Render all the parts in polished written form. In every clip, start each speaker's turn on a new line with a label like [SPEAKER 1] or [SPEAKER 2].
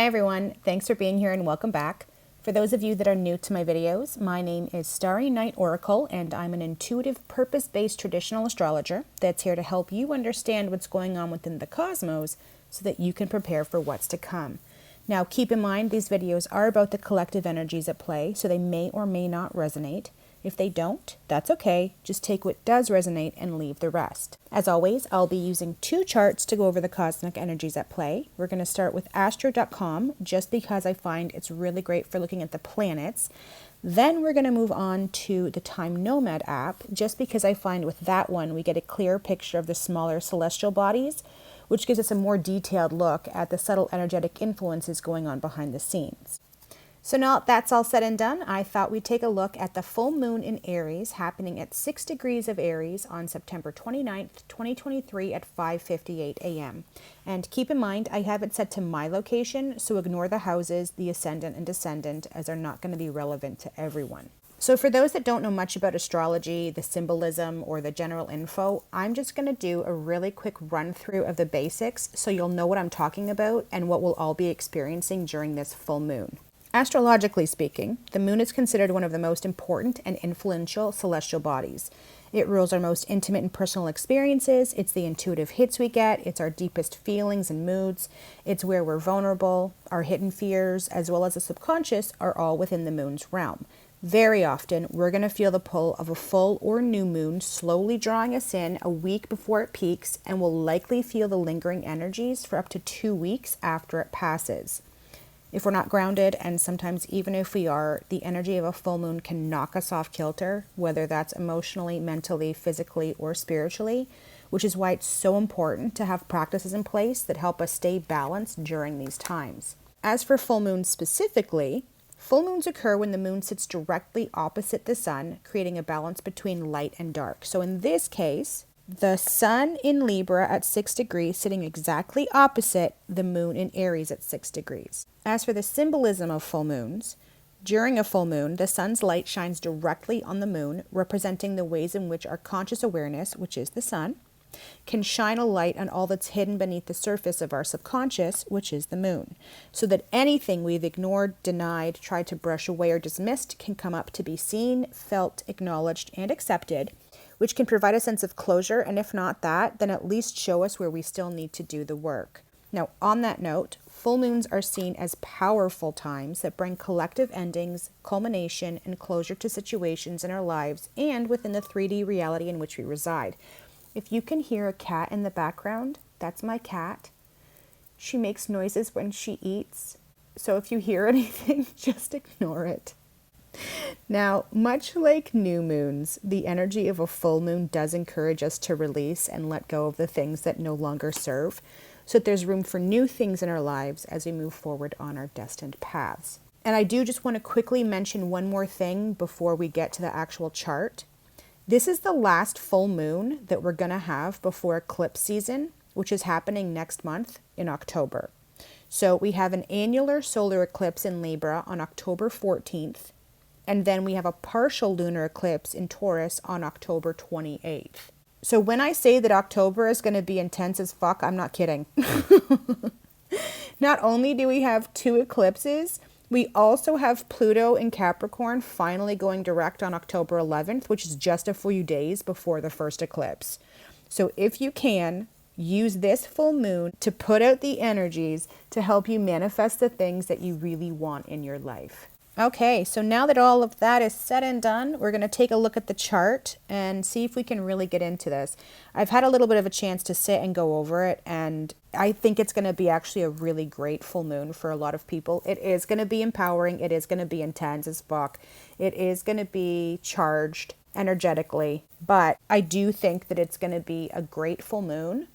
[SPEAKER 1] Hi everyone, thanks for being here and welcome back. For those of you that are new to my videos, my name is Starry Night Oracle and I'm an intuitive, purpose-based traditional astrologer that's here to help you understand what's going on within the cosmos so that you can prepare for what's to come. Now keep in mind these videos are about the collective energies at play, so they may or may not resonate. If they don't, that's okay. Just take what does resonate and leave the rest. As always, I'll be using two charts to go over the cosmic energies at play. We're going to start with astro.com just because I find it's really great for looking at the planets. Then we're going to move on to the Time Nomad app just because I find with that one we get a clear picture of the smaller celestial bodies, which gives us a more detailed look at the subtle energetic influences going on behind the scenes. So now that's all said and done, I thought we'd take a look at the full moon in Aries happening at 6 degrees of Aries on September 29th, 2023 at 5:58 a.m. And keep in mind, I have it set to my location, so ignore the houses, the ascendant and descendant, as they're not going to be relevant to everyone. So for those that don't know much about astrology, the symbolism, or the general info, I'm just going to do a really quick run through of the basics so you'll know what I'm talking about and what we'll all be experiencing during this full moon. Astrologically speaking, the moon is considered one of the most important and influential celestial bodies. It rules our most intimate and personal experiences, it's the intuitive hits we get, it's our deepest feelings and moods, it's where we're vulnerable, our hidden fears, as well as the subconscious are all within the moon's realm. Very often, we're going to feel the pull of a full or new moon slowly drawing us in a week before it peaks, and will likely feel the lingering energies for up to 2 weeks after it passes. If we're not grounded, and sometimes even if we are, the energy of a full moon can knock us off kilter, whether that's emotionally, mentally, physically, or spiritually, which is why it's so important to have practices in place that help us stay balanced during these times. As for full moons specifically, full moons occur when the moon sits directly opposite the sun, creating a balance between light and dark. So in this case, the sun in Libra at 6 degrees sitting exactly opposite the moon in Aries at 6 degrees. As for the symbolism of full moons, during a full moon, the sun's light shines directly on the moon, representing the ways in which our conscious awareness, which is the sun, can shine a light on all that's hidden beneath the surface of our subconscious, which is the moon, so that anything we've ignored, denied, tried to brush away, or dismissed can come up to be seen, felt, acknowledged, and accepted, which can provide a sense of closure, and if not that, then at least show us where we still need to do the work. Now, on that note, full moons are seen as powerful times that bring collective endings, culmination, and closure to situations in our lives and within the 3D reality in which we reside. If you can hear a cat in the background, that's my cat. She makes noises when she eats, so if you hear anything, just ignore it. Now, much like new moons, the energy of a full moon does encourage us to release and let go of the things that no longer serve, so that there's room for new things in our lives as we move forward on our destined paths. And I do just want to quickly mention one more thing before we get to the actual chart. This is the last full moon that we're going to have before eclipse season, which is happening next month in October. So we have an annular solar eclipse in Libra on October 14th, and then we have a partial lunar eclipse in Taurus on October 28th. So when I say that October is going to be intense as fuck, I'm not kidding. Not only do we have 2 eclipses, we also have Pluto in Capricorn finally going direct on October 11th, which is just a few days before the first eclipse. So if you can, use this full moon to put out the energies to help you manifest the things that you really want in your life. Okay, so now that all of that is said and done, we're going to take a look at the chart and see if we can really get into this. I've had a little bit of a chance to sit and go over it, and I think it's going to be actually a really great full moon for a lot of people. It is going to be empowering. It is going to be intense as fuck. It is going to be charged energetically, but I do think that it's going to be a great full moon,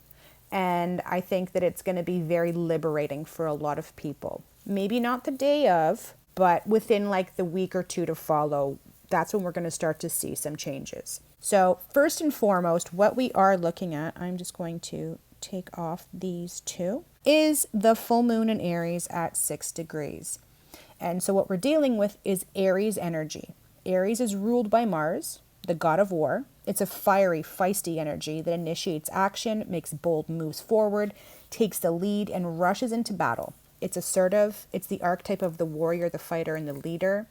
[SPEAKER 1] and I think that it's going to be very liberating for a lot of people. Maybe not the day of, but within like the week or 2 to follow, that's when we're going to start to see some changes. So first and foremost, what we are looking at, I'm just going to take off these 2, is the full moon in Aries at 6 degrees. And so what we're dealing with is Aries energy. Aries is ruled by Mars, the god of war. It's a fiery, feisty energy that initiates action, makes bold moves forward, takes the lead, and rushes into battle. It's assertive. It's the archetype of the warrior, the fighter, and the leader.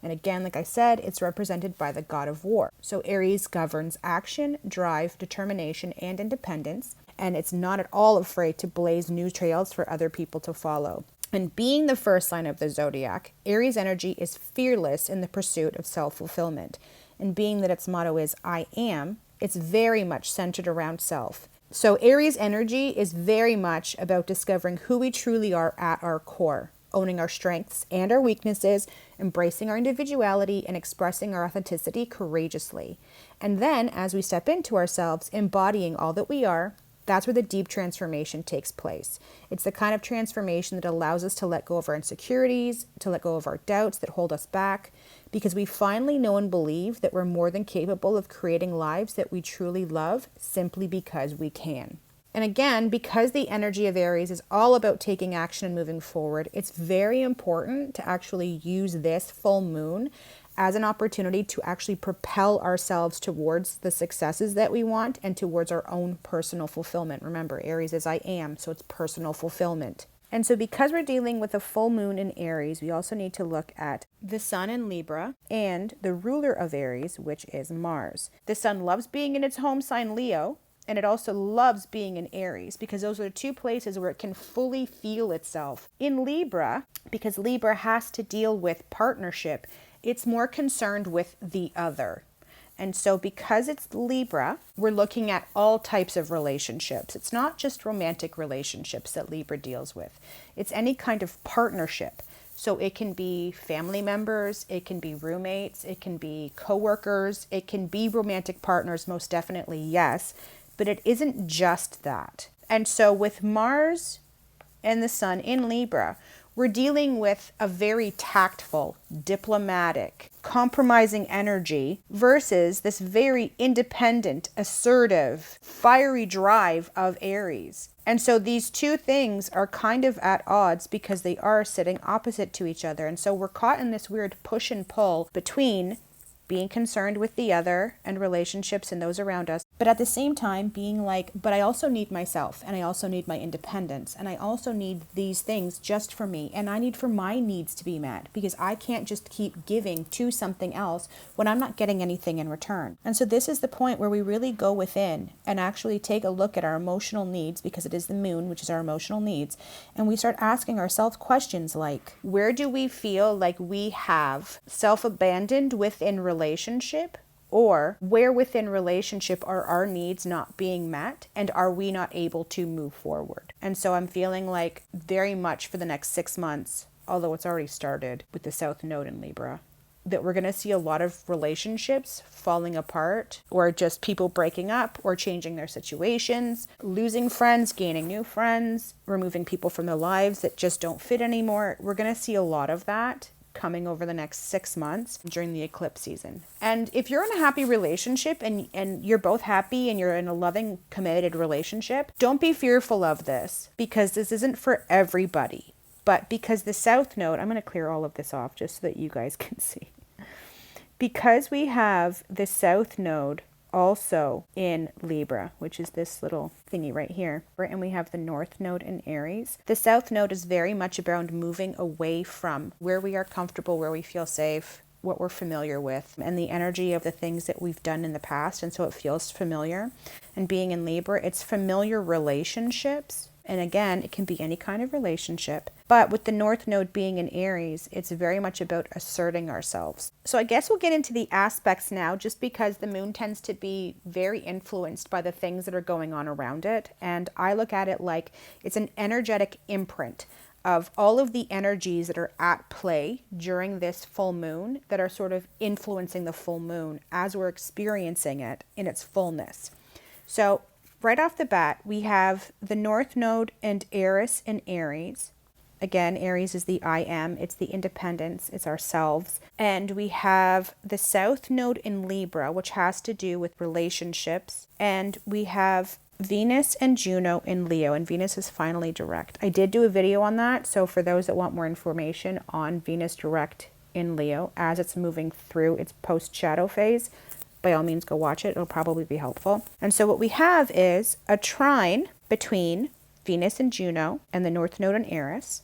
[SPEAKER 1] And again, like I said, it's represented by the god of war. So Aries governs action, drive, determination, and independence. And it's not at all afraid to blaze new trails for other people to follow. And being the first sign of the zodiac, Aries energy is fearless in the pursuit of self-fulfillment. And being that its motto is I am, it's very much centered around self. So Aries energy is very much about discovering who we truly are at our core, owning our strengths and our weaknesses, embracing our individuality, and expressing our authenticity courageously. And then, as we step into ourselves, embodying all that we are, that's where the deep transformation takes place. It's the kind of transformation that allows us to let go of our insecurities, to let go of our doubts that hold us back, because we finally know and believe that we're more than capable of creating lives that we truly love simply because we can. And again, because the energy of Aries is all about taking action and moving forward, it's very important to actually use this full moon as an opportunity to actually propel ourselves towards the successes that we want and towards our own personal fulfillment. Remember, Aries is I am, so it's personal fulfillment. And so because we're dealing with a full moon in Aries, we also need to look at the sun in Libra and the ruler of Aries, which is Mars. The sun loves being in its home sign Leo, and it also loves being in Aries because those are the two places where it can fully feel itself. In Libra, because Libra has to deal with partnership, it's more concerned with the other. And so because it's Libra, we're looking at all types of relationships. It's not just romantic relationships that Libra deals with. It's any kind of partnership. So it can be family members, it can be roommates, it can be coworkers, it can be romantic partners, most definitely, yes. But it isn't just that. And so with Mars and the sun in Libra, we're dealing with a very tactful, diplomatic, compromising energy versus this very independent, assertive, fiery drive of Aries. And so these two things are kind of at odds because they are sitting opposite to each other. And so we're caught in this weird push and pull between being concerned with the other and relationships and those around us, but at the same time being like, but I also need myself, and I also need my independence, and I also need these things just for me, and I need for my needs to be met, because I can't just keep giving to something else when I'm not getting anything in return. And so this is the point where we really go within and actually take a look at our emotional needs, because it is the moon, which is our emotional needs, and we start asking ourselves questions like, where do we feel like we have self-abandoned within relationship, or where within relationship are our needs not being met and are we not able to move forward? And so I'm feeling like very much for the next 6 months, although it's already started with the South Node in Libra, that we're going to see a lot of relationships falling apart, or just people breaking up or changing their situations, losing friends, gaining new friends, removing people from their lives that just don't fit anymore. We're going to see a lot of that coming over the next 6 months during the eclipse season. And if you're in a happy relationship and you're both happy and you're in a loving, committed relationship, don't be fearful of this, because this isn't for everybody. But because the South Node, I'm going to clear all of this off just so that you guys can see. Because we have the South Node also in Libra, which is this little thingy right here, and we have the North Node in Aries. The South Node is very much about moving away from where we are comfortable, where we feel safe, what we're familiar with, and the energy of the things that we've done in the past, and so it feels familiar. And being in Libra, it's familiar relationships. And again, it can be any kind of relationship. But with the North Node being in Aries, it's very much about asserting ourselves. So I guess we'll get into the aspects now, just because the moon tends to be very influenced by the things that are going on around it. And I look at it like it's an energetic imprint of all of the energies that are at play during this full moon that are sort of influencing the full moon as we're experiencing it in its fullness. So right off the bat, we have the North Node and Eris in Aries. Again, Aries is the I am, it's the independence, it's ourselves. And we have the South Node in Libra, which has to do with relationships. And we have Venus and Juno in Leo, and Venus is finally direct. I did do a video on that, so for those that want more information on Venus direct in Leo as it's moving through its post-shadow phase, by all means go watch it. It'll probably be helpful. And so what we have is a trine between Venus and Juno and the North Node and Eris.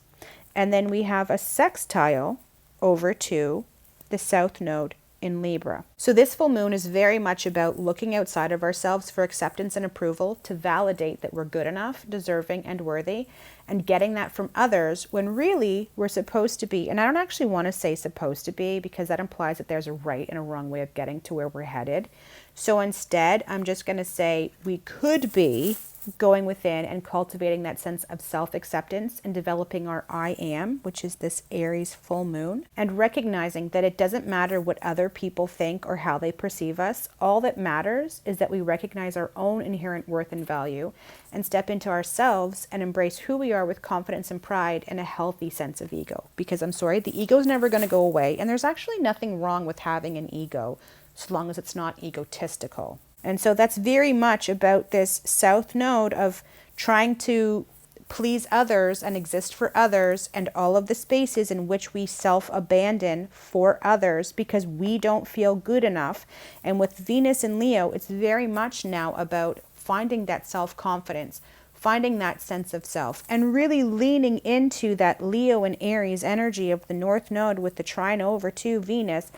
[SPEAKER 1] And then we have a sextile over to the South Node in Libra. So this full moon is very much about looking outside of ourselves for acceptance and approval to validate that we're good enough, deserving, and worthy, and getting that from others when really we're supposed to be, and I don't actually want to say supposed to be because that implies that there's a right and a wrong way of getting to where we're headed. So instead, I'm just going to say we could be going within and cultivating that sense of self-acceptance and developing our I am, which is this Aries full moon, and recognizing that it doesn't matter what other people think or how they perceive us. All that matters is that we recognize our own inherent worth and value and step into ourselves and embrace who we are with confidence and pride and a healthy sense of ego. Because I'm sorry, the ego is never going to go away, and there's actually nothing wrong with having an ego so long as it's not egotistical. And so that's very much about this South Node of trying to please others and exist for others, and all of the spaces in which we self-abandon for others because we don't feel good enough. And with Venus and Leo, it's very much now about finding that self-confidence, finding that sense of self, and really leaning into that Leo and Aries energy of the North Node with the trine over to Venus,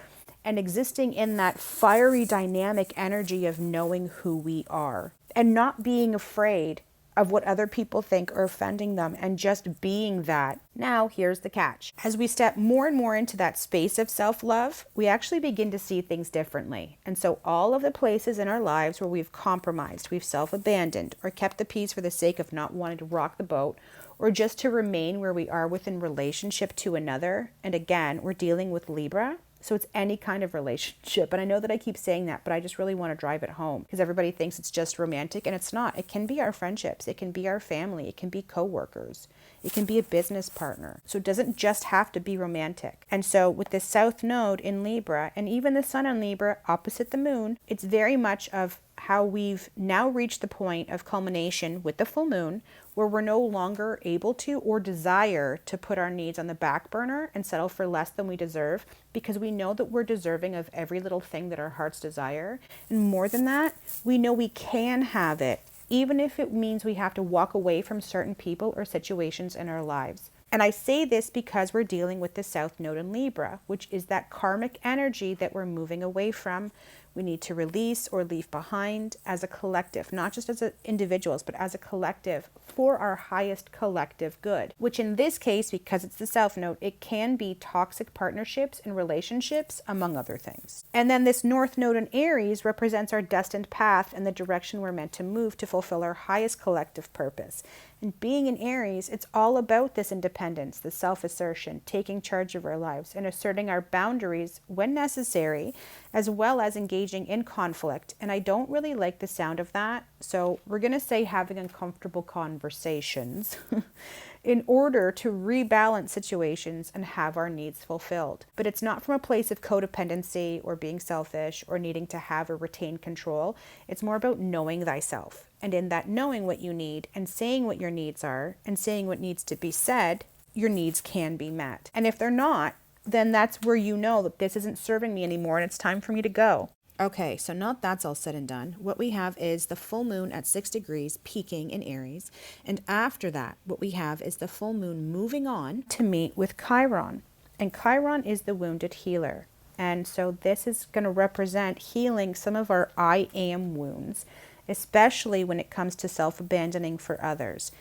[SPEAKER 1] and existing in that fiery dynamic energy of knowing who we are and not being afraid of what other people think or offending them, and just being that. Now, here's the catch. As we step more and more into that space of self-love, we actually begin to see things differently. And so all of the places in our lives where we've compromised, we've self-abandoned, or kept the peace for the sake of not wanting to rock the boat, or just to remain where we are within relationship to another. And again, we're dealing with Libra. So it's any kind of relationship. And I know that I keep saying that, but I just really want to drive it home because everybody thinks it's just romantic, and it's not. It can be our friendships. It can be our family. It can be coworkers. It can be a business partner. So it doesn't just have to be romantic. And so with the South Node in Libra, and even the Sun in Libra opposite the Moon, it's very much of how we've now reached the point of culmination with the full moon, where we're no longer able to or desire to put our needs on the back burner and settle for less than we deserve, because we know that we're deserving of every little thing that our hearts desire. And more than that, we know we can have it, even if it means we have to walk away from certain people or situations in our lives. And I say this because we're dealing with the South Node in Libra, which is that karmic energy that we're moving away from. We need to release or leave behind as a collective, not just as individuals, but as a collective for our highest collective good, which in this case, because it's the South Node, it can be toxic partnerships and relationships, among other things. And then this North Node in Aries represents our destined path and the direction we're meant to move to fulfill our highest collective purpose. And being in Aries, it's all about this independence, the self-assertion, taking charge of our lives and asserting our boundaries when necessary, as well as engaging in conflict. And I don't really like the sound of that, so we're going to say having uncomfortable conversations in order to rebalance situations and have our needs fulfilled. But it's not from a place of codependency or being selfish or needing to have or retain control. It's more about knowing thyself. And in that knowing what you need and saying what your needs are and saying what needs to be said, your needs can be met. And if they're not, then that's where you know that this isn't serving me anymore and it's time for me to go. Okay, so now that's all said and done, what we have is the full moon at 6 degrees peaking in Aries. And after that, what we have is the full moon moving on to meet with Chiron. And Chiron is the wounded healer. And so this is going to represent healing some of our I am wounds, especially when it comes to self-abandoning for others.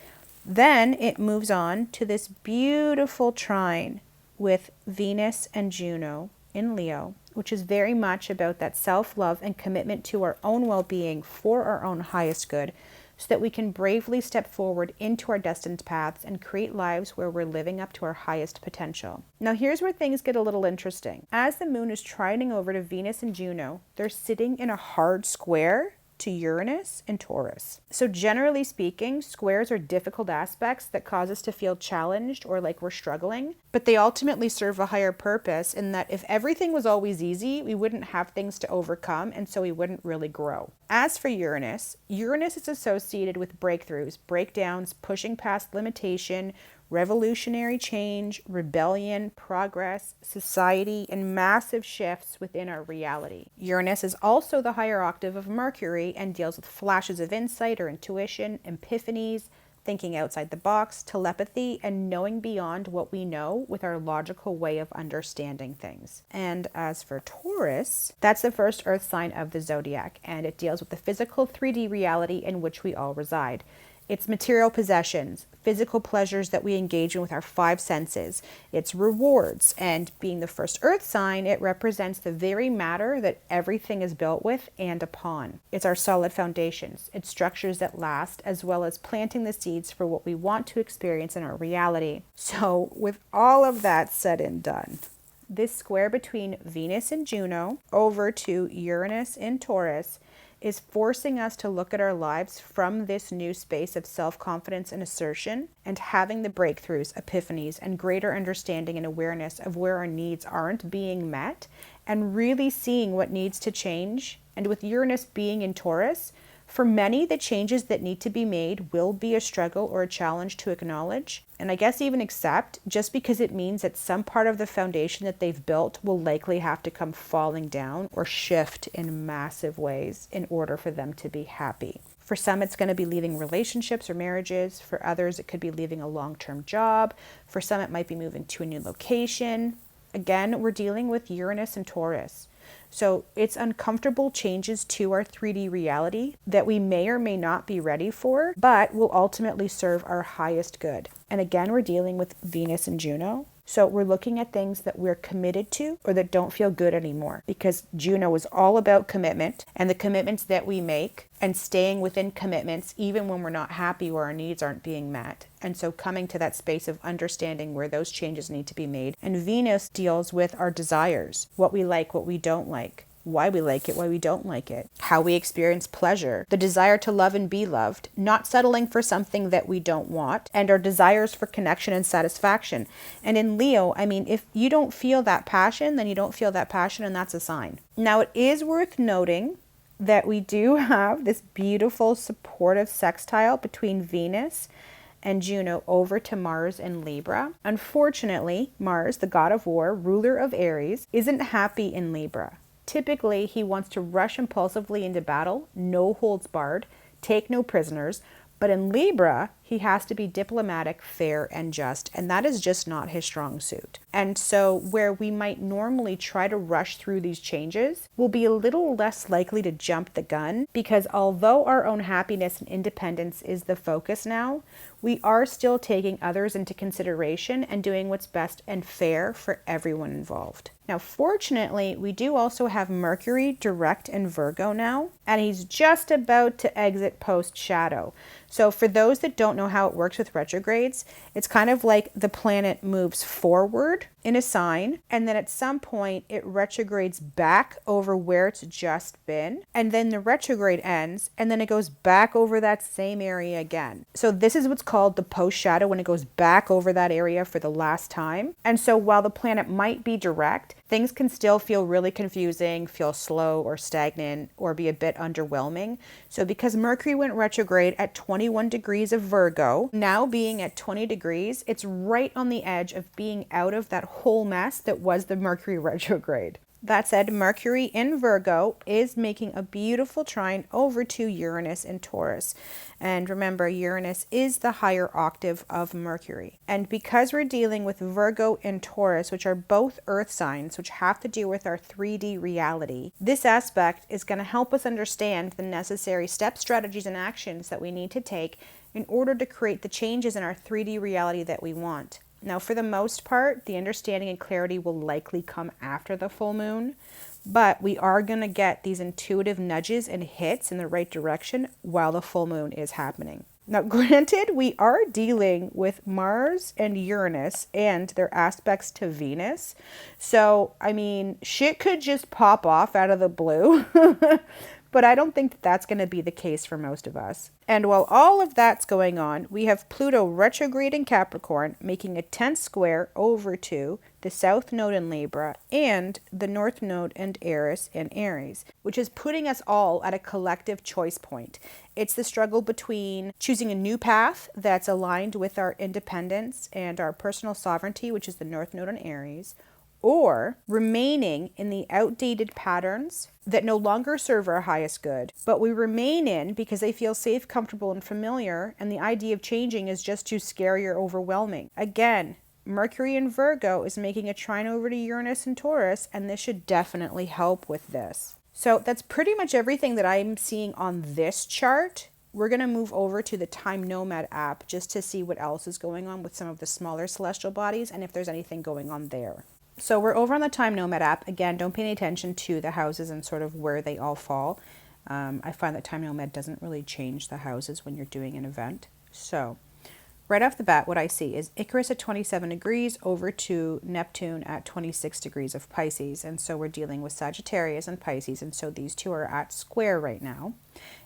[SPEAKER 1] Then it moves on to this beautiful trine with Venus and Juno in Leo, which is very much about that self-love and commitment to our own well-being for our own highest good, so that we can bravely step forward into our destined paths and create lives where we're living up to our highest potential. Now here's where things get a little interesting. As the moon is trining over to Venus and Juno, they're sitting in a hard square to Uranus and Taurus. So generally speaking, squares are difficult aspects that cause us to feel challenged or like we're struggling, but they ultimately serve a higher purpose in that if everything was always easy, we wouldn't have things to overcome, and so we wouldn't really grow. As for Uranus, Uranus is associated with breakthroughs, breakdowns, pushing past limitation, revolutionary change, rebellion, progress, society, and massive shifts within our reality. Uranus is also the higher octave of Mercury and deals with flashes of insight or intuition, epiphanies, thinking outside the box, telepathy, and knowing beyond what we know with our logical way of understanding things. And as for Taurus, that's the first earth sign of the zodiac, and it deals with the physical 3D reality in which we all reside. It's material possessions, physical pleasures that we engage in with our five senses. It's rewards, and being the first earth sign, it represents the very matter that everything is built with and upon. It's our solid foundations. It's structures that last, as well as planting the seeds for what we want to experience in our reality. So with all of that said and done, this square between Venus and Juno over to Uranus in Taurus is forcing us to look at our lives from this new space of self-confidence and assertion, and having the breakthroughs, epiphanies, and greater understanding and awareness of where our needs aren't being met, and really seeing what needs to change. And with Uranus being in Taurus, for many, the changes that need to be made will be a struggle or a challenge to acknowledge, and I guess even accept, just because it means that some part of the foundation that they've built will likely have to come falling down or shift in massive ways in order for them to be happy. For some, it's going to be leaving relationships or marriages. For others, it could be leaving a long-term job. For some, it might be moving to a new location. Again, we're dealing with Uranus and Taurus. So it's uncomfortable changes to our 3D reality that we may or may not be ready for, but will ultimately serve our highest good. And again, we're dealing with Venus and Juno. So we're looking at things that we're committed to or that don't feel good anymore, because Juno is all about commitment and the commitments that we make and staying within commitments even when we're not happy or our needs aren't being met. And so coming to that space of understanding where those changes need to be made. And Venus deals with our desires, what we like, what we don't like, why we like it, why we don't like it, how we experience pleasure, the desire to love and be loved, not settling for something that we don't want, and our desires for connection and satisfaction. And in Leo, I mean, if you don't feel that passion, then you don't feel that passion, and that's a sign. Now, it is worth noting that we do have this beautiful supportive sextile between Venus and Juno over to Mars in Libra. Unfortunately, Mars, the god of war, ruler of Aries, isn't happy in Libra. Typically, he wants to rush impulsively into battle, no holds barred, take no prisoners. But in Libra, he has to be diplomatic, fair, and just, and that is just not his strong suit. And so where we might normally try to rush through these changes, we'll be a little less likely to jump the gun, because although our own happiness and independence is the focus now, we are still taking others into consideration and doing what's best and fair for everyone involved. Now, fortunately, we do also have Mercury direct in Virgo now, and he's just about to exit post-shadow. So for those that don't know how it works with retrogrades, it's kind of like the planet moves forward in a sign, and then at some point it retrogrades back over where it's just been, and then the retrograde ends, and then it goes back over that same area again. So this is what's called the post-shadow, when it goes back over that area for the last time. And so while the planet might be direct, things can still feel really confusing, feel slow or stagnant, or be a bit underwhelming. So because Mercury went retrograde at 21 degrees of Virgo, now being at 20 degrees, it's right on the edge of being out of that whole mess that was the Mercury retrograde. That said, Mercury in Virgo is making a beautiful trine over to Uranus in Taurus. And remember, Uranus is the higher octave of Mercury. And because we're dealing with Virgo and Taurus, which are both earth signs, which have to do with our 3D reality, this aspect is going to help us understand the necessary steps, strategies, and actions that we need to take in order to create the changes in our 3D reality that we want. Now, for the most part, the understanding and clarity will likely come after the full moon, but we are going to get these intuitive nudges and hits in the right direction while the full moon is happening. Now, granted, we are dealing with Mars and Uranus and their aspects to Venus. So, I mean, shit could just pop off out of the blue. But I don't think that that's going to be the case for most of us. And while all of that's going on, we have Pluto retrograde in Capricorn, making a tense square over to the South Node in Libra and the North Node and Eris in Aries, which is putting us all at a collective choice point. It's the struggle between choosing a new path that's aligned with our independence and our personal sovereignty, which is the North Node in Aries, or remaining in the outdated patterns that no longer serve our highest good, but we remain in because they feel safe, comfortable, and familiar, and the idea of changing is just too scary or overwhelming. Again, Mercury in Virgo is making a trine over to Uranus and Taurus, and this should definitely help with this. So that's pretty much everything that I'm seeing on this chart. We're going to move over to the Time Nomad app just to see what else is going on with some of the smaller celestial bodies and if there's anything going on there. So we're over on the Time Nomad app. Again, don't pay any attention to the houses and sort of where they all fall. I find that Time Nomad doesn't really change the houses when you're doing an event. So right off the bat, what I see is Icarus at 27 degrees over to Neptune at 26 degrees of Pisces. And so we're dealing with Sagittarius and Pisces. And so these two are at square right now.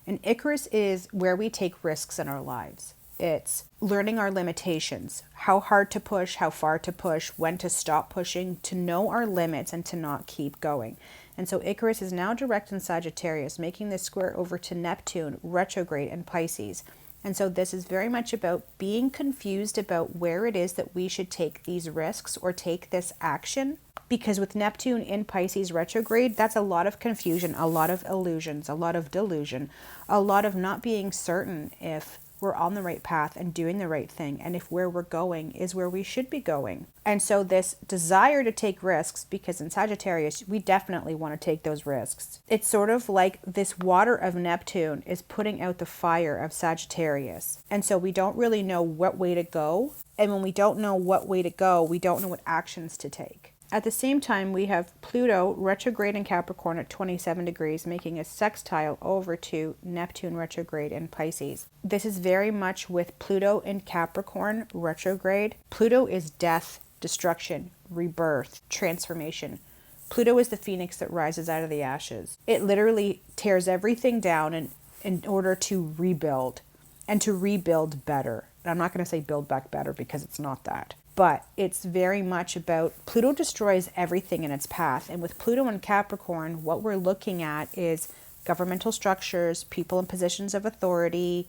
[SPEAKER 1] And Icarus is where we take risks in our lives. It's learning our limitations, how hard to push, how far to push, when to stop pushing, to know our limits and to not keep going. And so Icarus is now direct in Sagittarius, making this square over to Neptune, retrograde in Pisces. And so this is very much about being confused about where it is that we should take these risks or take this action. Because with Neptune in Pisces retrograde, that's a lot of confusion, a lot of illusions, a lot of delusion, a lot of not being certain if we're on the right path and doing the right thing, and if where we're going is where we should be going. And so this desire to take risks, because in Sagittarius, we definitely want to take those risks. It's sort of like this water of Neptune is putting out the fire of Sagittarius. And so we don't really know what way to go. And when we don't know what way to go, we don't know what actions to take. At the same time, we have Pluto retrograde in Capricorn at 27 degrees, making a sextile over to Neptune retrograde in Pisces. This is very much with Pluto in Capricorn retrograde. Pluto is death, destruction, rebirth, transformation. Pluto is the phoenix that rises out of the ashes. It literally tears everything down in order to rebuild and to rebuild better. I'm not going to say build back better because it's not that. But it's very much about Pluto destroys everything in its path. And with Pluto in Capricorn, what we're looking at is governmental structures, people in positions of authority,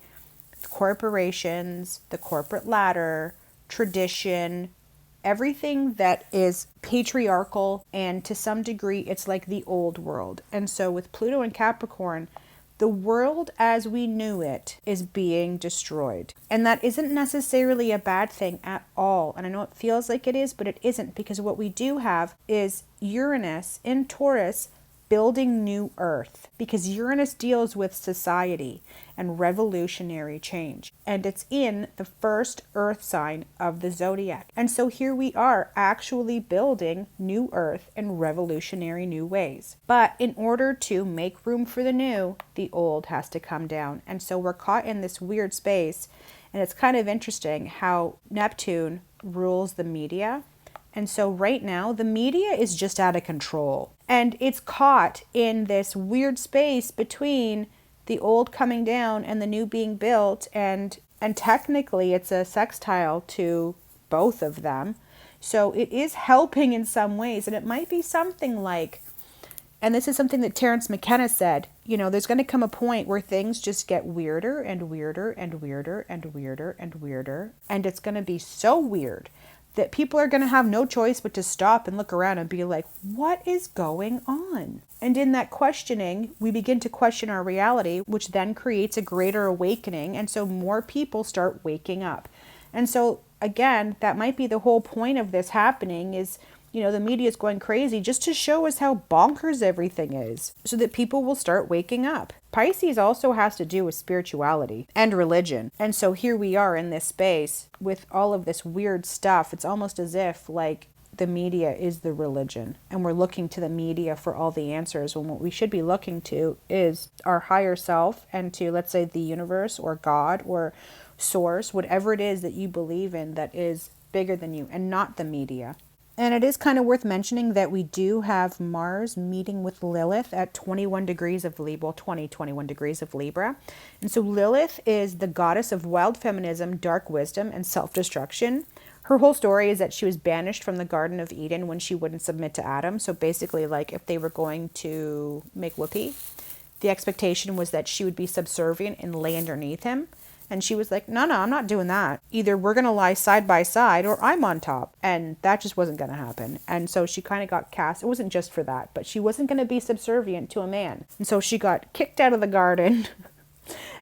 [SPEAKER 1] corporations, the corporate ladder, tradition, everything that is patriarchal. And to some degree, it's like the old world. And so with Pluto in Capricorn, the world as we knew it is being destroyed. And that isn't necessarily a bad thing at all. And I know it feels like it is, but it isn't, because what we do have is Uranus in Taurus building new earth, because Uranus deals with society and revolutionary change. And it's in the first earth sign of the zodiac. And so here we are actually building new earth in revolutionary new ways. But in order to make room for the new, the old has to come down. And so we're caught in this weird space. And it's kind of interesting how Neptune rules the media. And so right now, the media is just out of control. And it's caught in this weird space between the old coming down and the new being built. And technically, it's a sextile to both of them. So it is helping in some ways. And it might be something like, and this is something that Terence McKenna said, you know, there's going to come a point where things just get weirder and weirder and weirder and weirder and weirder. And it's going to be so weird that people are going to have no choice but to stop and look around and be like, what is going on? And in that questioning, we begin to question our reality, which then creates a greater awakening. And so more people start waking up. And so again, that might be the whole point of this happening is, you know, the media is going crazy just to show us how bonkers everything is so that people will start waking up. Pisces also has to do with spirituality and religion. And so here we are in this space with all of this weird stuff. It's almost as if like the media is the religion and we're looking to the media for all the answers, when what we should be looking to is our higher self and to, let's say, the universe or God or source, whatever it is that you believe in that is bigger than you, and not the media. And it is kind of worth mentioning that we do have Mars meeting with Lilith at 21 degrees of Libra, 21 degrees of Libra. And so Lilith is the goddess of wild feminism, dark wisdom, and self-destruction. Her whole story is that she was banished from the Garden of Eden when she wouldn't submit to Adam. So basically, like if they were going to make whoopee, the expectation was that she would be subservient and lay underneath him. And she was like, no, I'm not doing that. Either we're going to lie side by side or I'm on top. And that just wasn't going to happen. And so she kind of got cast. It wasn't just for that, but she wasn't going to be subservient to a man. And so she got kicked out of the garden.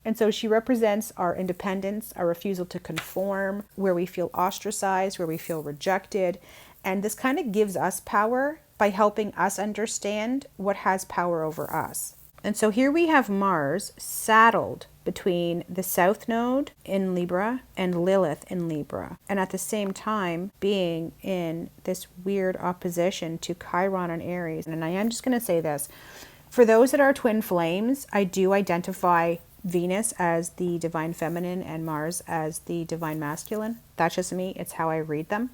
[SPEAKER 1] And so she represents our independence, our refusal to conform, where we feel ostracized, where we feel rejected. And this kind of gives us power by helping us understand what has power over us. And so here we have Mars saddled between the South Node in Libra and Lilith in Libra. And at the same time being in this weird opposition to Chiron and Aries. And I am just going to say this. For those that are twin flames, I do identify Venus as the divine feminine and Mars as the divine masculine. That's just me. It's how I read them.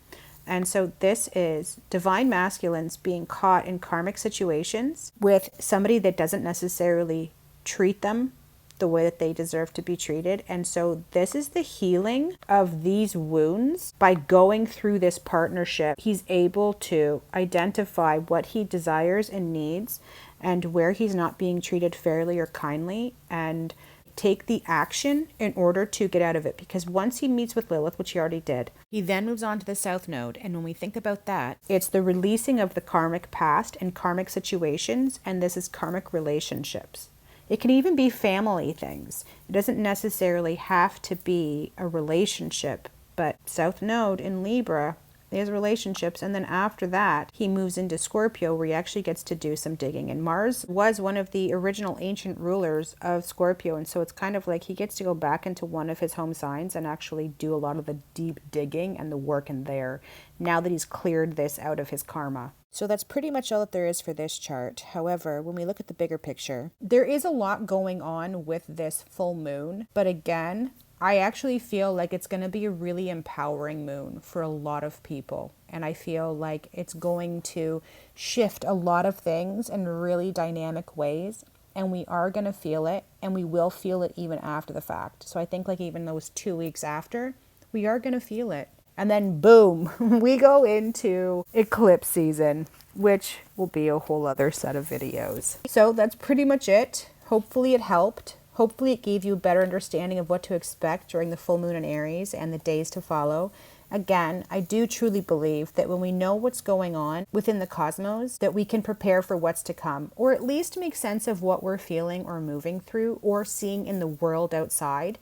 [SPEAKER 1] And so this is divine masculines being caught in karmic situations with somebody that doesn't necessarily treat them the way that they deserve to be treated. And so this is the healing of these wounds. By going through this partnership, he's able to identify what he desires and needs and where he's not being treated fairly or kindly, and take the action in order to get out of it. Because once he meets with Lilith, which he already did, he then moves on to the South Node. And when we think about that, it's the releasing of the karmic past and karmic situations. And this is karmic relationships. It can even be family things. It doesn't necessarily have to be a relationship, but South Node in Libra is relationships. And then after that, he moves into Scorpio, where he actually gets to do some digging. And Mars was one of the original ancient rulers of Scorpio. And so it's kind of like he gets to go back into one of his home signs and actually do a lot of the deep digging and the work in there, now that he's cleared this out of his karma. So that's pretty much all that there is for this chart. However, when we look at the bigger picture, there is a lot going on with this full moon. But again, I actually feel like it's going to be a really empowering moon for a lot of people. And I feel like it's going to shift a lot of things in really dynamic ways. And we are going to feel it, and we will feel it even after the fact. So I think like even those 2 weeks after, we are going to feel it. And then boom, we go into eclipse season, which will be a whole other set of videos. So that's pretty much it. Hopefully it helped. Hopefully it gave you a better understanding of what to expect during the full moon in Aries and the days to follow. Again, I do truly believe that when we know what's going on within the cosmos, that we can prepare for what's to come, or at least make sense of what we're feeling or moving through or seeing in the world outside,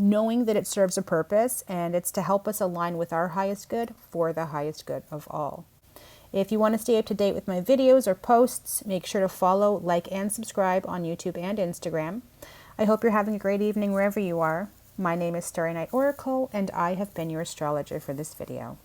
[SPEAKER 1] knowing that it serves a purpose and it's to help us align with our highest good for the highest good of all. If you want to stay up to date with my videos or posts, make sure to follow, like, and subscribe on YouTube and Instagram. I hope you're having a great evening wherever you are. My name is Starry Night Oracle, and I have been your astrologer for this video.